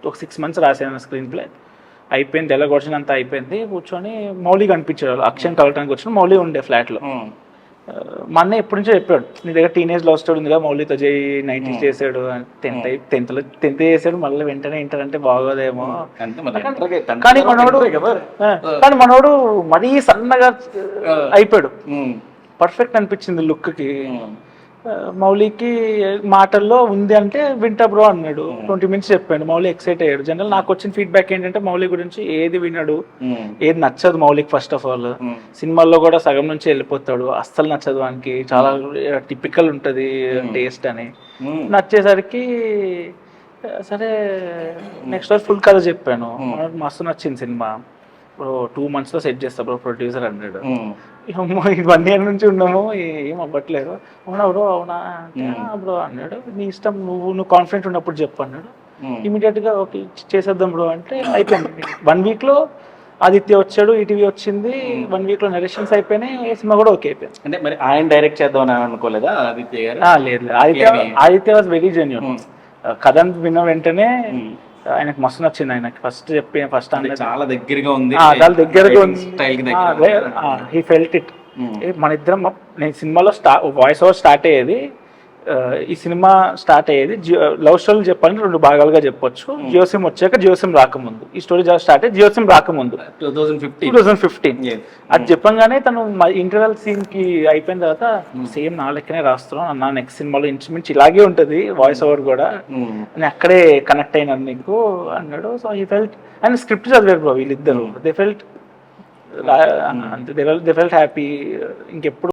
ఒక 6 months రాసాను screen play, అయిపోయింది, తెల్లగొచ్చినంత అయిపోయింది. కూర్చొని మౌలి కనిపించాడు, అక్షయ్ కలవటానికి వచ్చిన మౌలి ఉండే ఫ్లాట్లో. మా అన్న ఎప్పటి నుంచో చెప్పాడు, నీ దగ్గర టీనేజ్ లవ్ స్టోరీ ఉందిగా మౌలితో చేయి, 90s చేసాడు, 10th చేసాడు, మళ్ళీ వెంటనే ఇంటర్ అంటే బాగోదేమో. కానీ మనోడు మరీ సన్నగా అయిపోయాడు, పర్ఫెక్ట్ అనిపించింది లుక్కి. మౌలికి మాటల్లో ఉంది అంటే వింటా బ్రో అన్నాడు. 20 minutes చెప్పాడు, మౌలి ఎక్సైట్ అయ్యాడు. జనరల్ నాకు వచ్చిన ఫీడ్బ్యాక్ ఏంటంటే మౌలి గురించి ఏది వినడు, ఏది నచ్చదు మౌలికి. ఫస్ట్ ఆఫ్ ఆల్ సినిమాల్లో కూడా సగం నుంచి వెళ్ళిపోతాడు, అస్సలు నచ్చదు వానికి, చాలా టిపికల్ ఉంటుంది టేస్ట్ అని. నచ్చేసరికి సరే నెక్స్ట్ రోజు ఫుల్ కథ చెప్పాను. మస్తు నచ్చింది సినిమా బ్రో, 2 monthsలో సెట్ చేస్తా బ్రో ప్రొడ్యూసర్ అన్నాడు. 1 year నుంచి ఉన్నాము, ఏం అవ్వట్లేదు. అవునా బ్రో, అవునా బ్రో అన్నాడు. నీ ఇష్టం, నువ్వు కాన్ఫిడెంట్ ఉన్నప్పుడు చెప్పు అన్నాడు. ఇమీడియట్గా ఓకే చేసేద్దాం బ్రో అంటే అయిపోయింది. 1 weekలో ఆదిత్య వచ్చాడు, ఈటీవీ వచ్చింది, 1 weekలో నరేషన్స్ అయిపోయినాయి, సినిమా కూడా ఓకే అయిపోయింది. అంటే మరి ఆయన డైరెక్ట్ చేద్దామని అనుకోలేదా ఆదిత్య గారు? లేదు, ఆదిత్య వాజ్ వెరీ జెన్యూన్. కథ విన్న వెంటనే ఆయనకు మస్తు నచ్చింది. ఆయనకి ఫస్ట్ చాలా దగ్గరగా ఉంది, చాలా దగ్గరగా ఉంది. He felt it. మన ఇద్దరం, నేను సినిమాలో వాయిస్ ఓవర్ స్టార్ట్ అయ్యేది, ఈ సినిమా స్టార్ట్ అయ్యేది లవ్ స్టోరీలు చెప్పాలంటే 2 భాగాలుగా చెప్పొచ్చు. జియో సిమ్ వచ్చాక, జియో సిమ్ రాకముందు. ఈ స్టోరీ స్టార్ట్ అయ్యి జియో సిమ్ రాకముందు 2015. అది చెప్పంగానే తను ఇంటర్వెల్ సీన్ కి అయిపోయిన తర్వాత సేమ్ నా లెక్కనే రాస్తున్నాను, నా నెక్స్ట్ సినిమాలో ఇంచుమించు ఇలాగే ఉంటుంది వాయిస్ ఓవర్ కూడా, నేను అక్కడే కనెక్ట్ అయినాను నీకు అన్నాడు. సో ఈ ఫెల్ట్, అండ్ స్క్రిప్ట్ చదివారు బ్రో వీళ్ళిద్దరు. They felt happy. ఇంకెప్పుడు